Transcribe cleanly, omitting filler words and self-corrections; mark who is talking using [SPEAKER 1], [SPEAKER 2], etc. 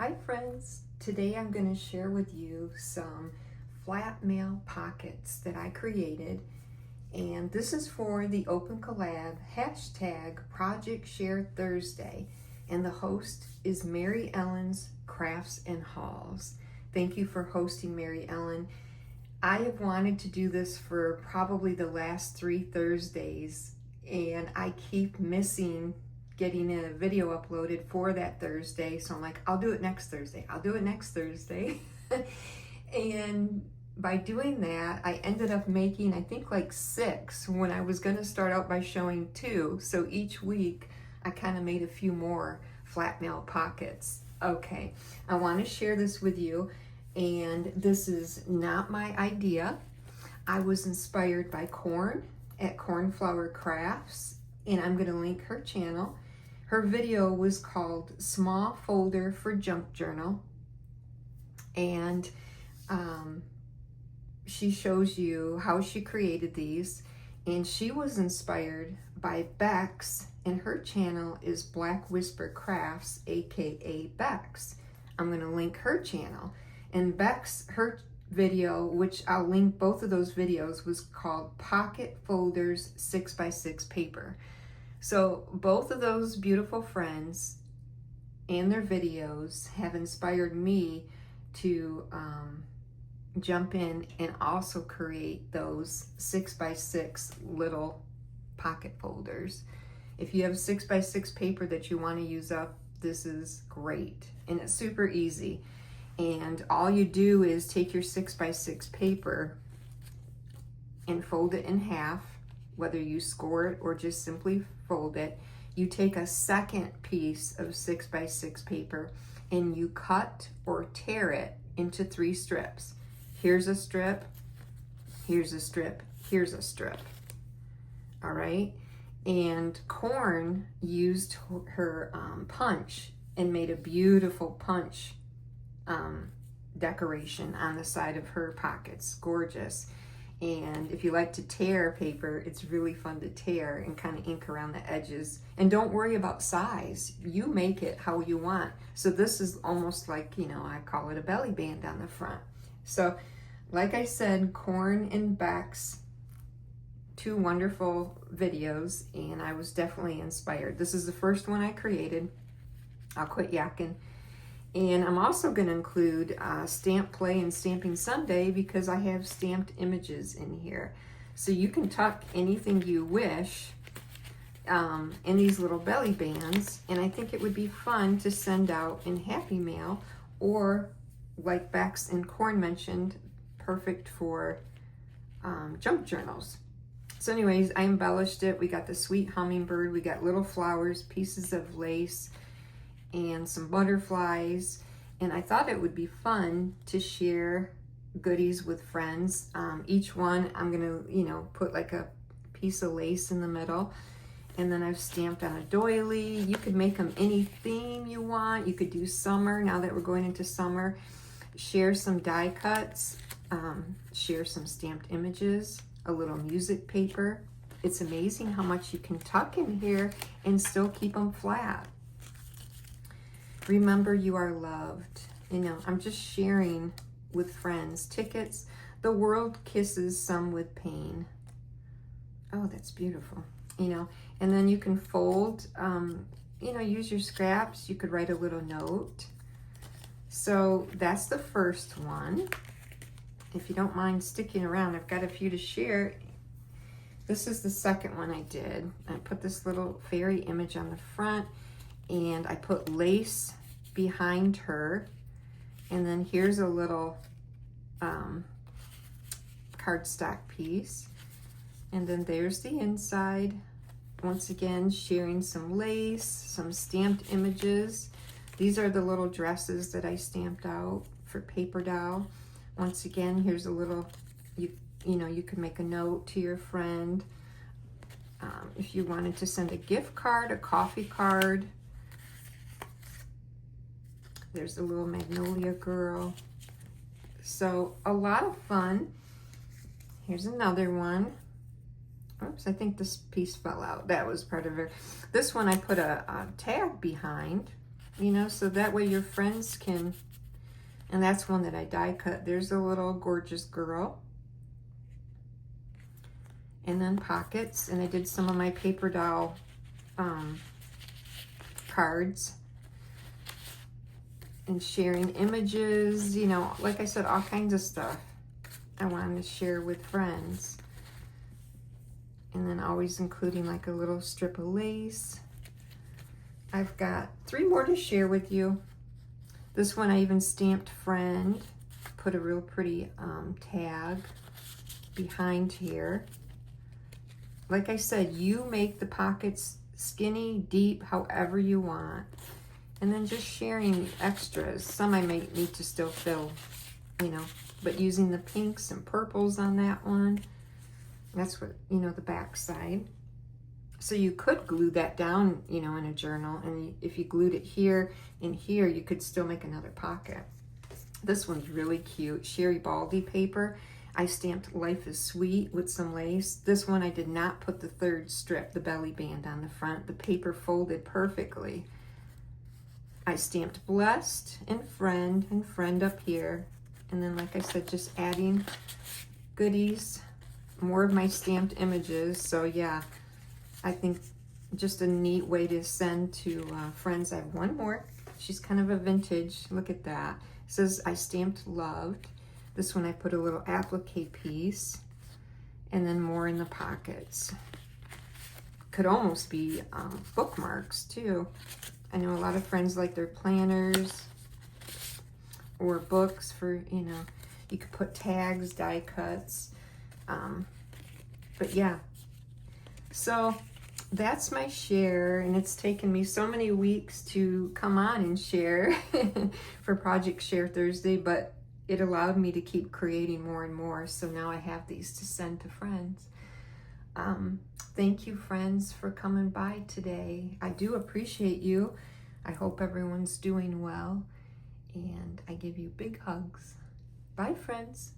[SPEAKER 1] Hi friends, today I'm going to share with you some flat mail pockets that I created, and this is for the Open Collab hashtag Project Share Thursday, and the host is Mary Ellen's Crafts and Hauls. Thank you for hosting, Mary Ellen. I have wanted to do this for probably the last 3 Thursdays, and I keep missing getting a video uploaded for that Thursday. So I'm like, I'll do it next Thursday. I'll do it next Thursday. And by doing that, I ended up making, I think, like 6 when I was going to start out by showing 2. So each week I kind of made a few more flat mail pockets. Okay, I want to share this with you. And this is not my idea. I was inspired by Corn at Cornflower Crafts, and I'm going to link her channel. Her video was called Small Folder for Junk Journal, and she shows you how she created these, and she was inspired by Bex, and her channel is Black Whisper Crafts, aka Bex. I'm going to link her channel. And Bex, her video, which I'll link both of those videos, was called Pocket Folders 6x6 Paper. So both of those beautiful friends and their videos have inspired me to jump in and also create those 6x6 little pocket folders. If you have 6x6 paper that you want to use up, this is great, and it's super easy. And all you do is take your 6x6 paper and fold it in half, whether you score it or just simply fold it. You take a second piece of 6x6 paper and you cut or tear it into 3 strips. Here's a strip, here's a strip, here's a strip. All right. And Corn used her punch and made a beautiful punch decoration on the side of her pockets. Gorgeous. And if you like to tear paper, it's really fun to tear and kind of ink around the edges. And don't worry about size. You make it how you want. So this is almost like, I call it a belly band on the front. So like I said, Corn and Bex, 2 wonderful videos, and I was definitely inspired. This is the first one I created. I'll quit yakking. And I'm also going to include Stamp Play and Stamping Sunday because I have stamped images in here. So you can tuck anything you wish in these little belly bands. And I think it would be fun to send out in Happy Mail, or like Bex and Corn mentioned, perfect for junk journals. So anyways, I embellished it. We got the sweet hummingbird. We got little flowers, pieces of lace, and some butterflies. And I thought it would be fun to share goodies with friends. Each one I'm gonna put like a piece of lace in the middle, and then I've stamped on a doily. You could make them any theme you want. You could do summer, now that we're going into summer. Share some die cuts, share some stamped images, a little music paper. It's amazing how much you can tuck in here and still keep them flat. Remember, you are loved. I'm just sharing with friends. Tickets, the world kisses some with pain. Oh, that's beautiful. And then you can fold, use your scraps. You could write a little note. So that's the first one. If you don't mind sticking around, I've got a few to share. This is the second one I did. I put this little fairy image on the front, and I put lace behind her, and then here's a little cardstock piece, and then there's the inside. Once again, sharing some lace, some stamped images. These are the little dresses that I stamped out for Paper Doll. Once again, here's a little, you could make a note to your friend. If you wanted to send a gift card, a coffee card. There's a little Magnolia Girl. So a lot of fun. Here's another one. Oops, I think this piece fell out. That was part of it. This one I put a tag behind. you know, so that way your friends can, and that's one that I die cut. There's a little gorgeous girl. And then pockets, and I did some of my paper doll cards. And sharing images, you know, like I said, all kinds of stuff I wanted to share with friends. And then always including like a little strip of lace. I've got 3 more to share with you. This one I even stamped friend, put a real pretty tag behind here. Like I said, you make the pockets skinny, deep, however you want. And then just sharing extras. Some I may need to still fill, you know, but using the pinks and purples on that one. That's what, you know, the back side. So you could glue that down, you know, in a journal. And if you glued it here and here, you could still make another pocket. This one's really cute. Sherry Baldy paper. I stamped Life is Sweet with some lace. This one I did not put the 3rd strip, the belly band on the front. The paper folded perfectly. I stamped Blessed and Friend up here. And then, like I said, just adding goodies, more of my stamped images. So yeah, I think just a neat way to send to friends. I have one more. She's kind of a vintage. Look at that. It says, I stamped Loved. This one I put a little applique piece. And then more in the pockets. Could almost be bookmarks too. I know a lot of friends like their planners or books for, you know, you could put tags, die cuts. But yeah, so that's my share, and it's taken me so many weeks to come on and share for Project Share Thursday, but it allowed me to keep creating more and more. So now I have these to send to friends. Thank you, friends, for coming by today. I do appreciate you. I hope everyone's doing well, and I give you big hugs. Bye, friends.